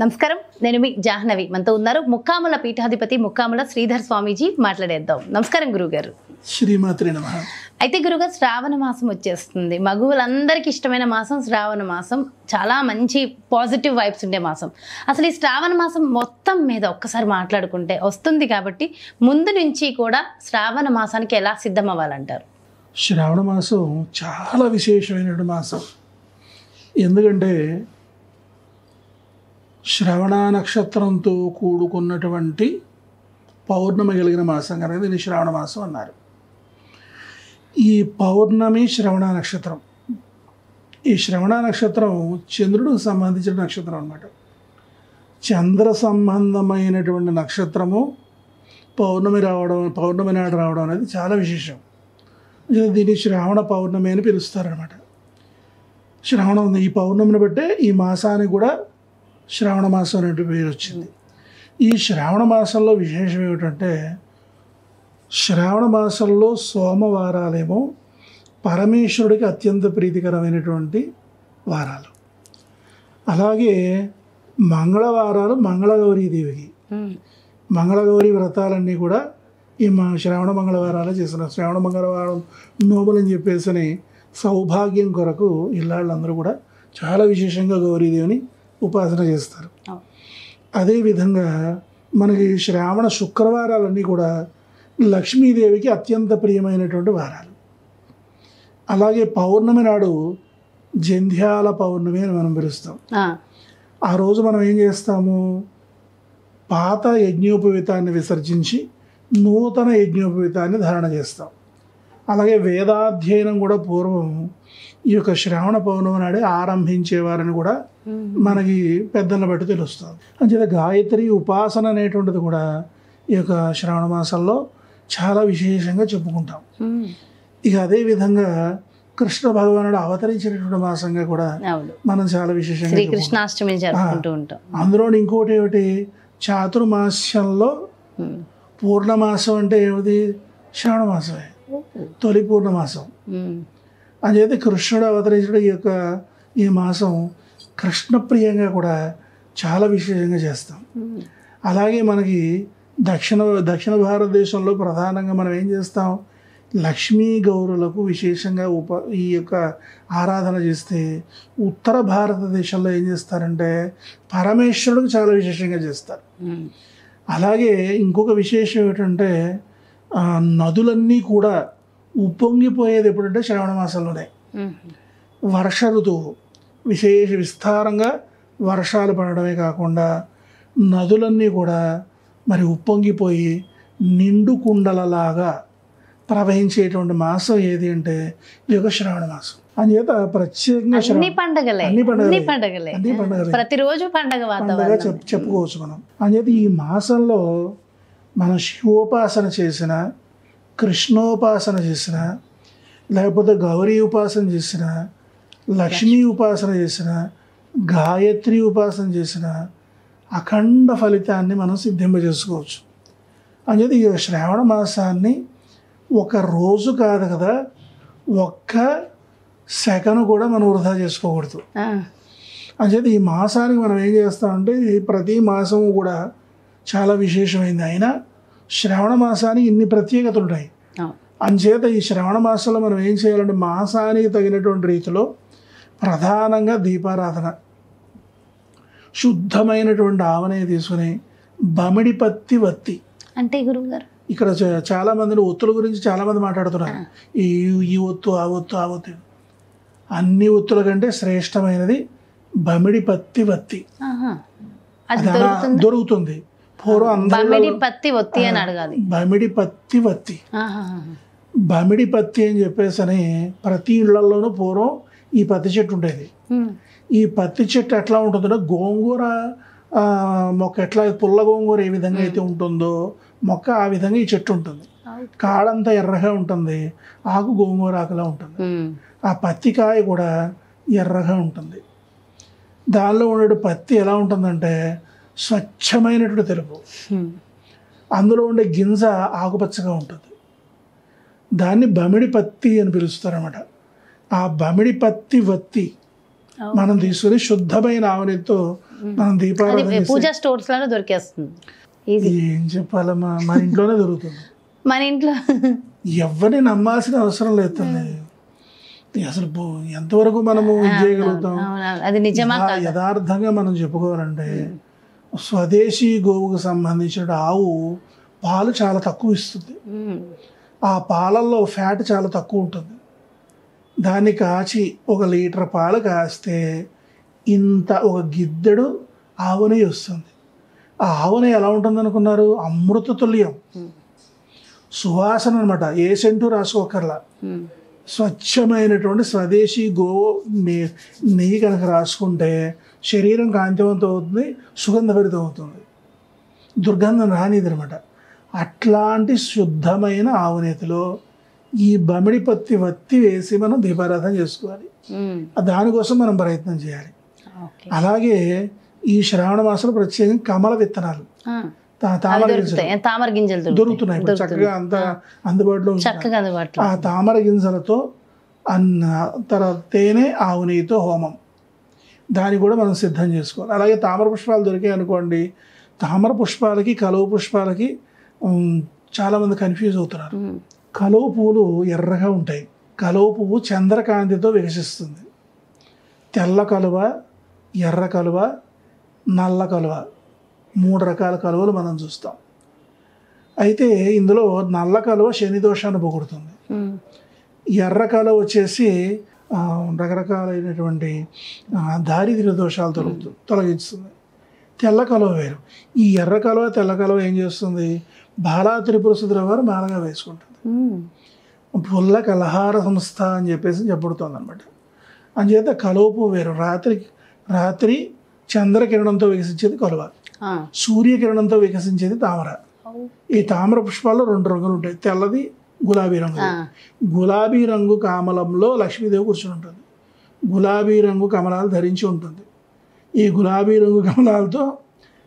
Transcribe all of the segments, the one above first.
నమస్కారం, నేను మీ జాహ్నవి. మనతో ఉన్నారు ముక్కాముల పీఠాధిపతి ముక్కాముల శ్రీధర్ స్వామీజీ. మాట్లాడేద్దాం. నమస్కారం గురుగారు. శ్రీమాత్రే నమః. అయితే గురుగారు, శ్రావణ మాసం వచ్చేస్తుంది. మగువులందరికీ ఇష్టమైన మాసం శ్రావణ మాసం. చాలా మంచి పాజిటివ్ వైబ్స్ ఉండే మాసం. అసలు ఈ శ్రావణ మాసం మొత్తం మీద ఒక్కసారి మాట్లాడుకుంటే వస్తుంది కాబట్టి ముందు నుంచి కూడా శ్రావణ మాసానికి ఎలా సిద్ధం అవ్వాలంటారు? శ్రావణ మాసం చాలా విశేషమైనటువంటి మాసం. ఎందుకంటే శ్రవణ నక్షత్రంతో కూడుకున్నటువంటి పౌర్ణమి కలిగిన మాసం కనుక దీన్ని శ్రావణ మాసం అన్నారు. ఈ పౌర్ణమి శ్రవణ నక్షత్రం, ఈ శ్రవణ నక్షత్రం చంద్రుడికి సంబంధించిన నక్షత్రం అన్నమాట. చంద్ర సంబంధమైనటువంటి నక్షత్రము పౌర్ణమి నాడు రావడం అనేది చాలా విశేషం. దీన్ని శ్రావణ పౌర్ణమి అని పిలుస్తారనమాట. శ్రావణం ఈ పౌర్ణమిని బట్టే ఈ మాసానికి కూడా శ్రావణ మాసం అనే పేరు వచ్చింది. ఈ శ్రావణ మాసంలో విశేషం ఏమిటంటే, శ్రావణ మాసంలో సోమవారాలేమో పరమేశ్వరుడికి అత్యంత ప్రీతికరమైనటువంటి వారాలు. అలాగే మంగళవారాలు మంగళగౌరీదేవికి. మంగళగౌరి వ్రతాలన్నీ కూడా ఈ శ్రావణ మంగళవారాలు చేస్తున్నారు. శ్రావణ మంగళవారం నోములని చెప్పేసి సౌభాగ్యం కొరకు ఇళ్ళందరూ కూడా చాలా విశేషంగా గౌరీదేవిని ఉపాసన చేస్తారు. అదేవిధంగా మనకి శ్రావణ శుక్రవారాలన్నీ కూడా లక్ష్మీదేవికి అత్యంత ప్రియమైనటువంటి వారాలు. అలాగే పౌర్ణమి నాడు జంధ్యాల పౌర్ణమి అని మనం పిలుస్తాం. ఆ రోజు మనం ఏం చేస్తాము, పాత యజ్ఞోపవీతాన్ని విసర్జించి నూతన యజ్ఞోపవీతాన్ని ధారణ చేస్తాం. అలాగే వేదాధ్యయనం కూడా పూర్వం ఈ యొక్క శ్రావణ పౌర్ణమి నాడే ఆరంభించేవారని కూడా మనకి పెద్దలను బట్టి తెలుస్తుంది. అంచేత గాయత్రి ఉపాసన అనేటువంటిది కూడా ఈ యొక్క శ్రావణ మాసంలో చాలా విశేషంగా చెప్పుకుంటాం. ఇక అదేవిధంగా కృష్ణ భగవానుడు అవతరించినటువంటి మాసంగా కూడా మనం చాలా విశేషంగా శ్రీకృష్ణాష్టమి జరుపుకుంటూ ఉంటాం. అందులో ఇంకోటి ఏమిటి, చాతుర్మాస్యంలో పూర్ణమాసం అంటే ఏమిటి, శ్రావణ మాసమే తొలి పూర్ణమాసం. అంచేత కృష్ణుడు అవతరించడం ఈ మాసం కృష్ణప్రియంగా కూడా చాలా విశేషంగా చేస్తాం. అలాగే మనకి దక్షిణ భారతదేశంలో ప్రధానంగా మనం ఏం చేస్తాం, లక్ష్మీ గౌరులకు విశేషంగా ఈ యొక్క ఆరాధన చేస్తే, ఉత్తర భారతదేశంలో ఏం చేస్తారంటే పరమేశ్వరుడికి చాలా విశేషంగా చేస్తారు. అలాగే ఇంకొక విశేషం ఏమిటంటే, నదులన్నీ కూడా ఉప్పొంగిపోయేది ఎప్పుడంటే శ్రావణ మాసంలోనే. వర్ష ఋతువు విస్తారంగా వర్షాలు పడడమే కాకుండా నదులన్నీ కూడా మరి ఉప్పొంగిపోయి నిండు కుండలలాగా ప్రవహించేటువంటి మాసం ఏది అంటే ఈ యొక్క శ్రావణ మాసం. అందుచేత ప్రత్యేకంగా అన్ని పండుగలే ప్రతిరోజు పండుగగా చెప్పుకోవచ్చు మనం. అందుచేత ఈ మాసంలో మనం శివోపాసన చేసిన, కృష్ణోపాసన చేసిన, లేకపోతే గౌరీ ఉపాసన చేసిన, లక్ష్మీ ఉపాసన చేసిన, గాయత్రి ఉపాసన చేసిన అఖండ ఫలితాన్ని మనం సిద్ధింపజేసుకోవచ్చు. అందుచేత ఈ శ్రావణ మాసాన్ని ఒక రోజు కాదు కదా, ఒక్క సెకండ్ కూడా మనం వృధా చేసుకోకూడదు. అందుచేత ఈ మాసానికి మనం ఏం చేస్తామంటే, ప్రతి మాసము కూడా చాలా విశేషమైంది. అయినా శ్రావణ మాసానికి ఇన్ని ప్రత్యేకతలు ఉంటాయి. అంచేత ఈ శ్రావణ మాసంలో మనం ఏం చేయాలంటే, మాసానికి తగినటువంటి రీతిలో ప్రధానంగా దీపారాధన, శుద్ధమైనటువంటి ఆవనయ్య తీసుకుని బమిడి పత్తి వత్తి అంటే గురువుగారు, ఇక్కడ చాలా మందిని ఒత్తుల గురించి చాలామంది మాట్లాడుతున్నారు. ఈ ఒత్తు ఆ ఒత్తు అన్ని ఒత్తుల కంటే శ్రేష్టమైనది బమిడి పత్తి వత్తి దొరుకుతుంది. బమిడి పత్తి వత్తి అని అడగాలి. బమిడి పత్తి వత్తి, బమిడి పత్తి అని చెప్పేసి ప్రతి ఇళ్లలోనూ పూర్వం ఈ పత్తి చెట్టు ఉండేది. ఈ పత్తి చెట్టు ఎట్లా ఉంటుందంటే, గోంగూర మొక్క ఎట్లా పుల్ల గోంగూర ఏ విధంగా అయితే ఉంటుందో మొక్క ఆ విధంగా ఈ చెట్టు ఉంటుంది. కాడంతా ఎర్రగా ఉంటుంది, ఆకు గోంగూర ఆకులా ఉంటుంది. ఆ పత్తి కాయ కూడా ఎర్రగా ఉంటుంది. దానిలో ఉండే పత్తి ఎలా ఉంటుందంటే స్వచ్ఛమైనటువంటి తెలుపు, అందులో ఉండే గింజ ఆకుపచ్చగా ఉంటుంది. దాన్ని బమిడి పత్తి అని పిలుస్తారన్నమాట. ఆ బమిడి పత్తి వత్తి మనం తీసుకుని శుద్ధమైన ఆవనీతో మనం దీపారాధన అది చేస్తే పూజా స్టోర్స్ లలో దొరికేస్తుంది ఈజీ. ఏం చెప్పాలమ్మా, మన ఇంట్లోనే దొరుకుతుంది. మన ఇంట్లో ఎవరిని నమ్మాల్సిన అవసరం లేదు తల్లి. అసలు ఎంతవరకు మనము ఇది చేయగలుగుతాం? అవునవును, అది నిజమా కాదా? యథార్థంగా మనం చెప్పుకోవాలంటే స్వదేశీ గోవుకు సంబంధించిన ఆవు పాలు చాలా తక్కువ ఇస్తుంది. ఆ పాలల్లో ఫ్యాట్ చాలా తక్కువ ఉంటుంది. దాన్ని కాచి 1 లీటర్ పాలు కాస్తే ఇంత ఒక గిద్దెడు ఆవు నెయ్యి వస్తుంది. ఆ ఆవు నెయ్యి ఎలా ఉంటుంది అనుకున్నారు? అమృత తుల్యం, సువాసన అనమాట. ఏ సెంటు రాసుకోకర్లా, స్వచ్ఛమైనటువంటి స్వదేశీ గోవు నెయ్యి కనుక రాసుకుంటే శరీరం కాంతివంతం అవుతుంది, సుగంధభరితం అవుతుంది, దుర్గంధం రానిది అనమాట. అట్లాంటి శుద్ధమైన ఆవునేతిలో ఈ బమిడి పత్తి వత్తి వేసి మనం దీపారాధన చేసుకోవాలి. దానికోసం మనం ప్రయత్నం చేయాలి. అలాగే ఈ శ్రావణ మాసంలో ప్రత్యేకంగా కమల విత్తనాలు, తామర గింజలు దొరుకుతున్నాయి ఇప్పుడు చక్కగా, అంత అందుబాటులో చక్కగా అందుబాటులో. ఆ తామర గింజలతో తర్వాత తేనె ఆవు నెయ్యితో హోమం, దాన్ని కూడా మనం సిద్ధం చేసుకోవాలి. అలాగే తామర పుష్పాలు దొరికాయి అనుకోండి, తామర పుష్పాలకి కలువ పుష్పాలకి చాలామంది కన్ఫ్యూజ్ అవుతున్నారు. కలువ పువ్వులు ఎర్రగా ఉంటాయి. కలువ పువ్వు చంద్రకాంతితో వికసిస్తుంది. తెల్ల కలువ, ఎర్ర కలువ, నల్ల కలువ, 3 రకాల కలువలు మనం చూస్తాం. అయితే ఇందులో నల్ల కలువ శని దోషాన్ని పోగొడుతుంది. ఎర్ర కలువ వచ్చేసి రకరకాలైనటువంటి దారిద్ర్య దోషాలు తొలగిస్తుంది. తెల్ల కలువ వేరు. ఈ ఎర్ర కలువ తెల్ల కలువ ఏం చేస్తుంది? బాలా త్రిపుర సుందరి వారు మాలగా వేసుకుంటుంది. పుల్ల కలహార సంస్థ అని చెప్పేసి చెప్పబడుతుంది అనమాట. అందుచేత కలువ పువ్వు వేరు. రాత్రి చంద్రకిరణంతో వికసించేది కలువ, సూర్యకిరణంతో వికసించేది తామర. ఈ తామర పుష్పాల్లో 2 రంగులు ఉంటాయి, తెల్లది, గులాబీ రంగు. గులాబీ రంగు కమలంలో లక్ష్మీదేవి కూర్చుని ఉంటుంది. గులాబీ రంగు కమలాలు ధరించి ఉంటుంది. ఈ గులాబీ రంగు కమలాలతో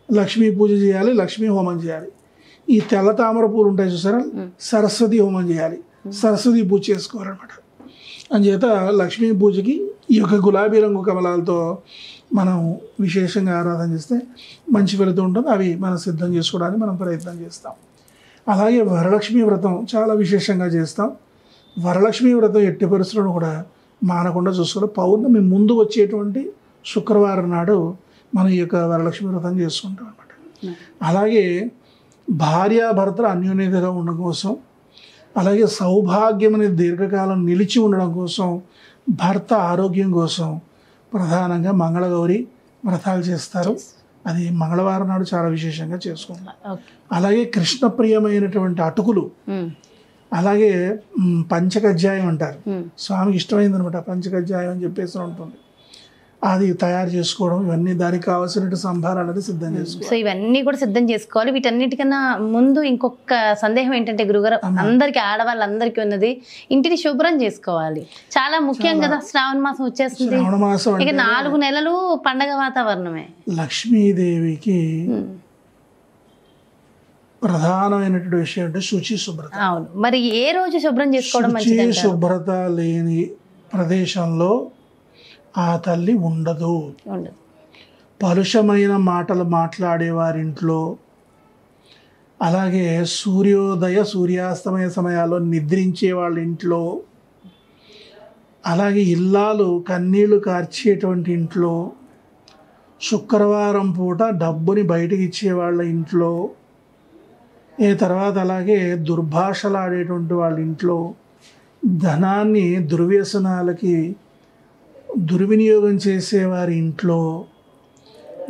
లక్ష్మీ పూజ చేయాలి, లక్ష్మీ హోమం చేయాలి. ఈ తెల్ల తామర పూలు ఉంటాయి చూసారా, సరస్వతి హోమం చేయాలి, సరస్వతి పూజ చేసుకోవాలన్నమాట. అందుచేత లక్ష్మీ పూజకి ఈ యొక్క గులాబీ రంగు కమలాలతో మనం విశేషంగా ఆరాధన చేస్తే మంచి ఫలితం ఉంటుంది. అవి మనం సిద్ధం చేసుకోవడానికి మనం ప్రయత్నం చేస్తాం. అలాగే వరలక్ష్మీ వ్రతం చాలా విశేషంగా చేస్తాం. వరలక్ష్మీ వ్రతం ఎట్టి పరిస్థితులను కూడా మానకుండా చూసుకోవాలి. పౌర్ణమి ముందు వచ్చేటువంటి శుక్రవారం నాడు మనం ఈ యొక్క వరలక్ష్మీ వ్రతం చేసుకుంటాం అన్నమాట. అలాగే భార్యాభర్తలు అన్యోన్యతగా ఉండడం కోసం, అలాగే సౌభాగ్యం అనేది దీర్ఘకాలం నిలిచి ఉండడం కోసం, భర్త ఆరోగ్యం కోసం ప్రధానంగా మంగళగౌరి వ్రతాలు చేస్తారు. అది మంగళవారం నాడు చాలా విశేషంగా చేసుకుంటాం. అలాగే కృష్ణప్రియమైనటువంటి అటుకులు, అలాగే పంచకజ్జాయం అంటారు, స్వామికి ఇష్టమైంది అనమాట. పంచకజ్జాయం అని చెప్పేసి ఉంటుంది, అది తయారు చేసుకోవడం, ఇవన్నీ దానికి కావాల్సిన సంభారాలు సిద్ధం చేసుకోవాలి. సో ఇవన్నీ కూడా సిద్ధం చేసుకోవాలి. వీటన్నిటికన్నా ముందు ఇంకొక సందేహం ఏంటంటే గురుగారు, అందరికి ఆడవాళ్ళందరికీ ఉన్నది ఇంటిని శుభ్రం చేసుకోవాలి, చాలా ముఖ్యం కదా. శ్రావణ మాసం వచ్చేస్తుంది, శ్రావణ మాసం ఇక 4 నెలలు పండగ వాతావరణమే. లక్ష్మీదేవికి ప్రధానమైనటువంటి విషయం అంటే శుచి శుభ్రత. అవును, మరి ఏ రోజు శుభ్రం చేసుకోవడం మంచిది? శుభ్రత లేని ప్రదేశంలో ఆ తల్లి ఉండదు. పలుషమైన మాటలు మాట్లాడే వారింట్లో, అలాగే సూర్యోదయ సూర్యాస్తమయ సమయాల్లో నిద్రించే వాళ్ళ ఇంట్లో, అలాగే ఇల్లాలు కన్నీళ్లు కార్చేటువంటి ఇంట్లో, శుక్రవారం పూట డబ్బుని బయటకి ఇచ్చే వాళ్ళ ఇంట్లో, తర్వాత అలాగే దుర్భాషలు ఆడేటువంటి వాళ్ళ ఇంట్లో, ధనాన్ని దుర్వ్యసనాలకి దుర్వినియోగం చేసేవారి ఇంట్లో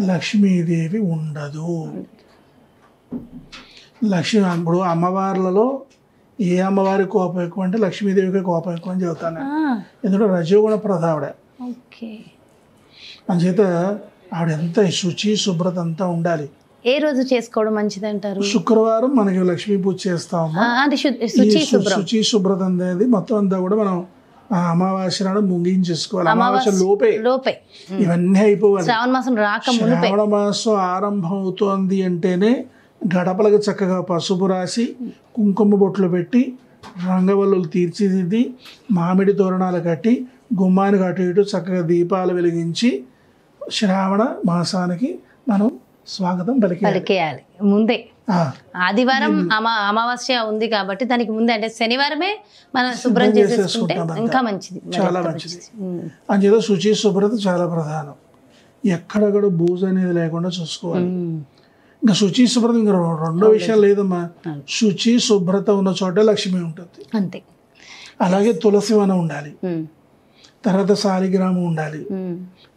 లక్ష్మీదేవి ఉండదు. ఇప్పుడు అమ్మవార్లలో ఏ అమ్మవారి కోపం ఎక్కువ అంటే లక్ష్మీదేవికి కోపం ఎక్కువ అని చెబుతాను. ఎందుకంటే రజోగుణ ప్రధావిడ. అందుచేత ఆవిడ ఎంత శుచి శుభ్రత అంతా ఉండాలి. ఏ రోజు చేసుకోవడం మంచిది అంటారు? శుక్రవారం మనకి లక్ష్మీ పూజ చేస్తాము. శుచి శుభ్రత అనేది మొత్తం అంతా కూడా మనం అమావాస్య నాడు ముగించేసుకోవాలి. అమావాస్య లోపే ఇవన్నీ అయిపోవాలి. శ్రావణ మాసం ఆరంభం అవుతోంది అంటేనే గడపలకు చక్కగా పసుపు రాసి, కుంకుమ బొట్లు పెట్టి, రంగవల్లులు తీర్చిదిద్ది, మామిడి తోరణాలు కట్టి, గుమ్మానికి అటు ఇటు చక్కగా దీపాలు వెలిగించి శ్రావణ మాసానికి మనం స్వాగతం పలికేయాలి. పలికేయాలి ముందే. ఆ, ఆదివారం అమావాస్య ఉంది కాబట్టి దానికి ముందే, అంటే శనివారమే మనం శుభ్రం చేసేసుకుంటే ఇంకా మంచిది, చాలా మంచిది. అంచేత శుచి శుభ్రత చాలా ప్రధానం. ఎక్కడక్కడ బూజు అనేది లేకుండా చూసుకోవాలి. ఇంకా శుచి శుభ్రత ఇంకా రెండో విషయం లేదమ్మా. శుచి శుభ్రత ఉన్న చోట లక్ష్మి ఉంటుంది. అంతే. అలాగే తులసి వనం ఉండాలి, తర్వాత శాలిగ్రామం ఉండాలి.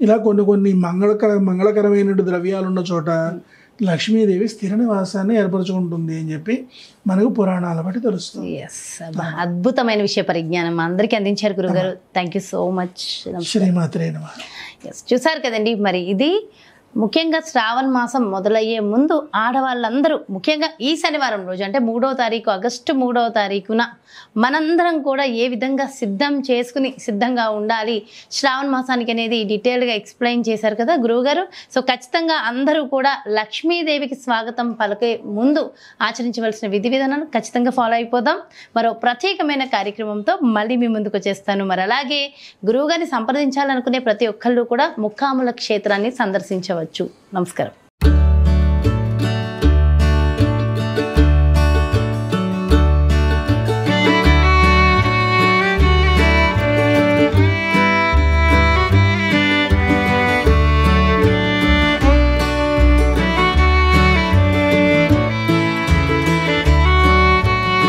ఇలా కొన్ని మంగళకరమైన ద్రవ్యాలు ఉన్న చోట లక్ష్మీదేవి స్థిర నివాసాన్ని ఏర్పరచుకుంటుంది అని చెప్పి మనకు పురాణాల బట్టి తెలుస్తుంది. అద్భుతమైన విషయ పరిజ్ఞానం మా అందరికీ అందించారు గురుగారు. Thank you so much. శ్రీమాత్రే నమః. చూసారు కదండి, మరి ఇది ముఖ్యంగా శ్రావణ మాసం మొదలయ్యే ముందు ఆడవాళ్ళందరూ ముఖ్యంగా ఈ శనివారం రోజు అంటే 3వ తారీఖు, ఆగస్టు 3వ తారీఖున మనందరం కూడా ఏ విధంగా సిద్ధంగా ఉండాలి శ్రావణ మాసానికి అనేది డీటెయిల్గా ఎక్స్ప్లెయిన్ చేశారు కదా గురువుగారు. సో ఖచ్చితంగా అందరూ కూడా లక్ష్మీదేవికి స్వాగతం పలికే ముందు ఆచరించవలసిన విధి విధానాలు ఖచ్చితంగా ఫాలో అయిపోదాం. మరో ప్రత్యేకమైన కార్యక్రమంతో మళ్ళీ మీ ముందుకు వచ్చేస్తాను. మరి అలాగే గురువుగారిని సంప్రదించాలనుకునే ప్రతి ఒక్కళ్ళు కూడా ముక్కాముల క్షేత్రాన్ని సందర్శించవచ్చు. నమస్కారం.